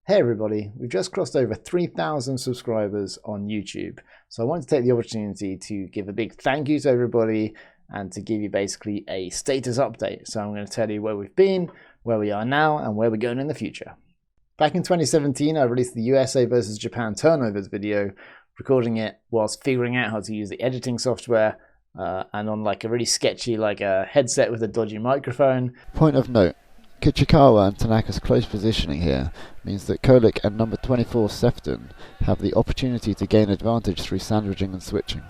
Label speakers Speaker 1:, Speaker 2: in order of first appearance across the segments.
Speaker 1: Hey everybody, we've just crossed over 3,000 subscribers on YouTube. So I wanted to take the opportunity to give a big thank you to everybody and to give you basically a status update. So I'm going to tell you where we've been, where we are now, and where we're going in the future. Back in 2017, I released the USA versus Japan turnovers video, recording it whilst figuring out how to use the editing software and on like a really sketchy a headset with a dodgy microphone.
Speaker 2: Point of note. Kichikawa and Tanaka's close positioning here means that Kolik and number 24 Sefton have the opportunity to gain advantage through sandwiching and switching.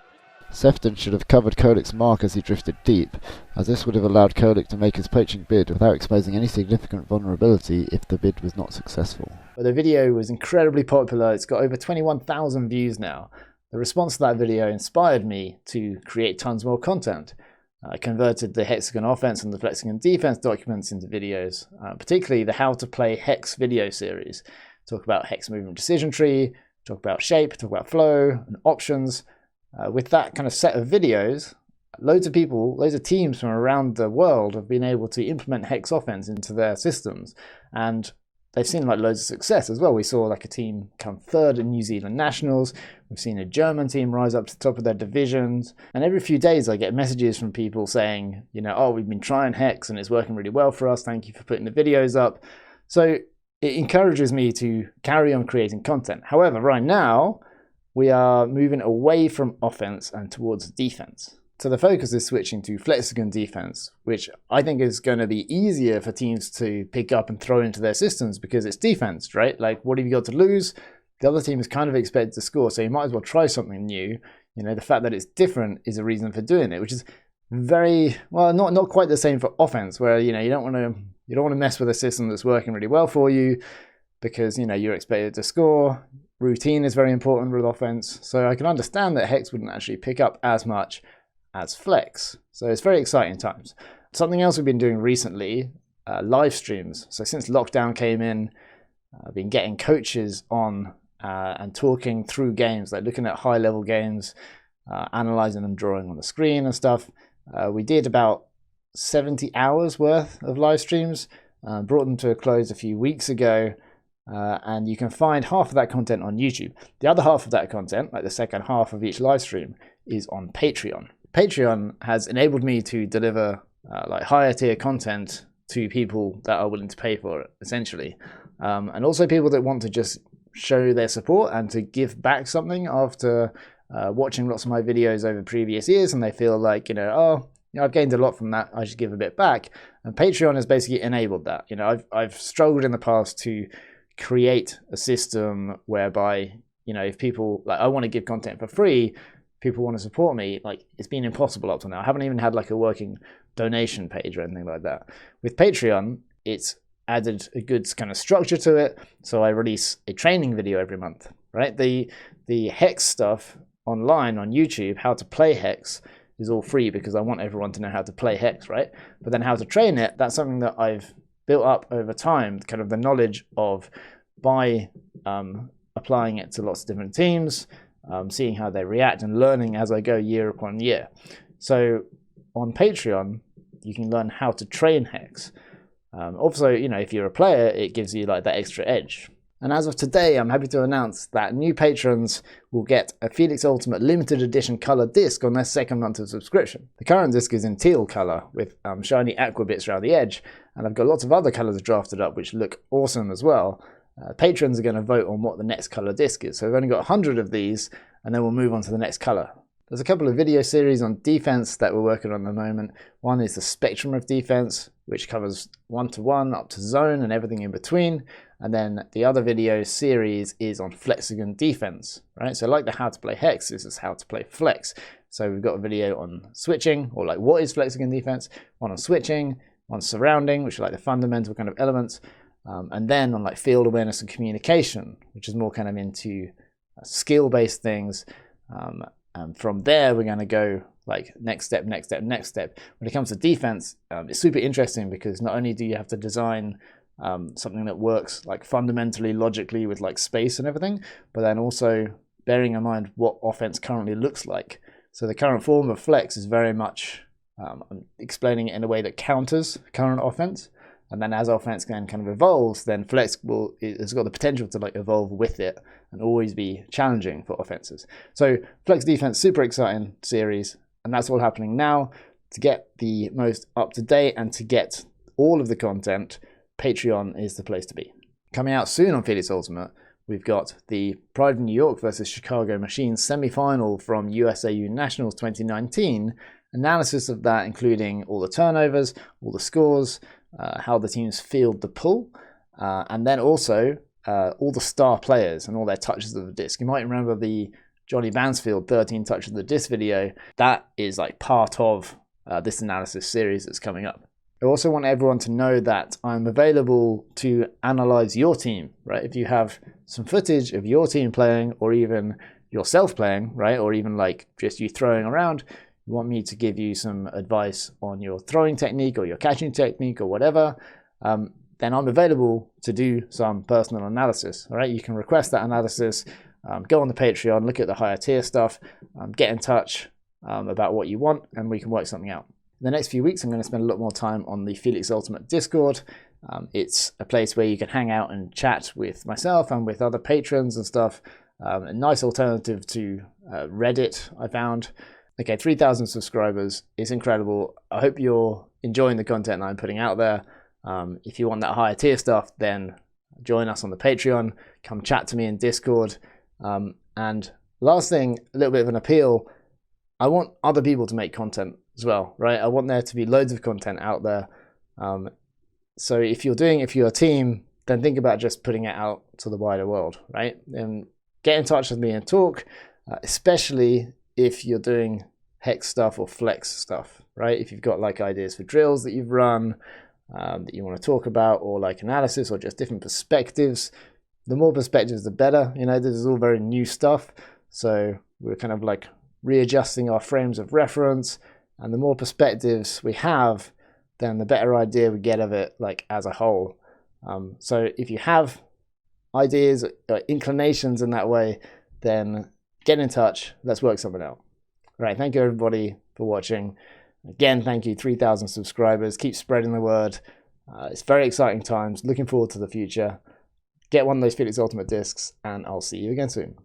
Speaker 2: Sefton should have covered Kolik's mark as he drifted deep, as this would have allowed Kolik to make his poaching bid without exposing any significant vulnerability if the bid was not successful.
Speaker 1: But the video was incredibly popular. It's got over 21,000 views now. The response to that video inspired me to create tons more content. I converted the hexagon offense and the flexagon defense documents into videos, particularly the how to play hex video series. Talk about hex movement decision tree, talk about shape, talk about flow and options. With that kind of set of videos, loads of people, loads of teams from around the world have been able to implement hex offense into their systems, and they've seen loads of success as well. We saw a team come third in New Zealand Nationals. We've seen a German team rise up to the top of their divisions. And every few days I get messages from people saying, oh, we've been trying hex and it's working really well for us. Thank you for putting the videos up. So it encourages me to carry on creating content. However, right now we are moving away from offense and towards defense. So the focus is switching to flexagon defense, which I think is going to be easier for teams to pick up and throw into their systems because it's defense, right? What have you got to lose? The other team is kind of expected to score, so you might as well try something new. The fact that it's different is a reason for doing it, which is very, well, not quite the same for offense, where you don't want to mess with a system that's working really well for you because you're expected to score. Routine is very important with offense, so I can understand that hex wouldn't actually pick up as much as flex. So it's very exciting times. Something else we've been doing recently, live streams. So since lockdown came in, I've been getting coaches on and talking through games, looking at high level games, analyzing them, drawing on the screen and stuff. We did about 70 hours worth of live streams, brought them to a close a few weeks ago, and you can find half of that content on YouTube. The other half of that content, the second half of each live stream, is on Patreon. Patreon has enabled me to deliver higher tier content to people that are willing to pay for it, essentially. And also people that want to just show their support and to give back something after watching lots of my videos over previous years, and they feel I've gained a lot from that, I should give a bit back. And Patreon has basically enabled that. I've struggled in the past to create a system whereby, if people, I want to give content for free, people want to support me, it's been impossible up to now. I haven't even had a working donation page or anything like that. With Patreon, it's added a good kind of structure to it. So I release a training video every month, right? The hex stuff online on YouTube, how to play hex, is all free because I want everyone to know how to play hex, right? But then how to train it, that's something that I've built up over time, kind of the knowledge of by applying it to lots of different teams, seeing how they react and learning as I go year upon year. So on Patreon, you can learn how to train hex. Also, if you're a player, it gives you that extra edge. And as of today, I'm happy to announce that new patrons will get a Felix Ultimate limited edition color disc on their second month of subscription. The current disc is in teal color with shiny aqua bits around the edge, and I've got lots of other colors drafted up which look awesome as well. Patrons are going to vote on what the next color disc is. So we've only got 100 of these, and then we'll move on to the next color. There's a couple of video series on defense that we're working on at the moment. One is the spectrum of defense, which covers 1-to-1 up to zone and everything in between. And then the other video series is on flexagon defense, right? So the how to play hex, this is how to play flex. So we've got a video on switching, or what is flexagon defense, one on switching, one surrounding, which are the fundamental kind of elements, and then on field awareness and communication, which is more kind of into skill-based things. And from there, we're going to go next step, next step, next step. When it comes to defense, it's super interesting because not only do you have to design something that works fundamentally, logically with space and everything, but then also bearing in mind what offense currently looks like. So the current form of flex is very much I'm explaining it in a way that counters current offense. And then as offense kind of evolves, then Flex has got the potential to like evolve with it and always be challenging for offenses. So Flex Defense, super exciting series, and that's all happening now. To get the most up to date and to get all of the content, Patreon is the place to be. Coming out soon on Felix Ultimate, we've got the Pride of New York versus Chicago Machines semi-final from USAU Nationals 2019. Analysis of that, including all the turnovers, all the scores, how the teams field the pull, and then also all the star players and all their touches of the disc. You might remember the Johnny Bansfield 13 touches of the disc video. That is like part of this analysis series that's coming up. I also want everyone to know that I'm available to analyze your team, right? If you have some footage of your team playing, or even yourself playing, right? Or even like just you throwing around, you want me to give you some advice on your throwing technique or your catching technique or whatever, then I'm available to do some personal analysis, all right? You can request that analysis, go on the Patreon, look at the higher tier stuff, get in touch about what you want, and we can work something out. In the next few weeks, I'm going to spend a lot more time on the Felix Ultimate Discord. It's a place where you can hang out and chat with myself and with other patrons and stuff. A nice alternative to Reddit, I found. Okay, 3,000 subscribers is incredible. I hope you're enjoying the content I'm putting out there. If you want that higher tier stuff, then join us on the Patreon. Come chat to me in Discord. And last thing, a little bit of an appeal. I want other people to make content as well, right? I want there to be loads of content out there. So if you're a team, then think about just putting it out to the wider world, right? And get in touch with me and talk, especially if you're doing hex stuff or flex stuff, right? If you've got like ideas for drills that you've run that you want to talk about, or like analysis or just different perspectives, the more perspectives, the better. You know, this is all very new stuff. So we're kind of like readjusting our frames of reference, and the more perspectives we have, then the better idea we get of it, like as a whole. So if you have ideas or inclinations in that way, then get in touch. Let's work something out. All right, thank you everybody for watching. Again, thank you, 3,000 subscribers. Keep spreading the word. It's very exciting times. Looking forward to the future. Get one of those Felix Ultimate discs, and I'll see you again soon.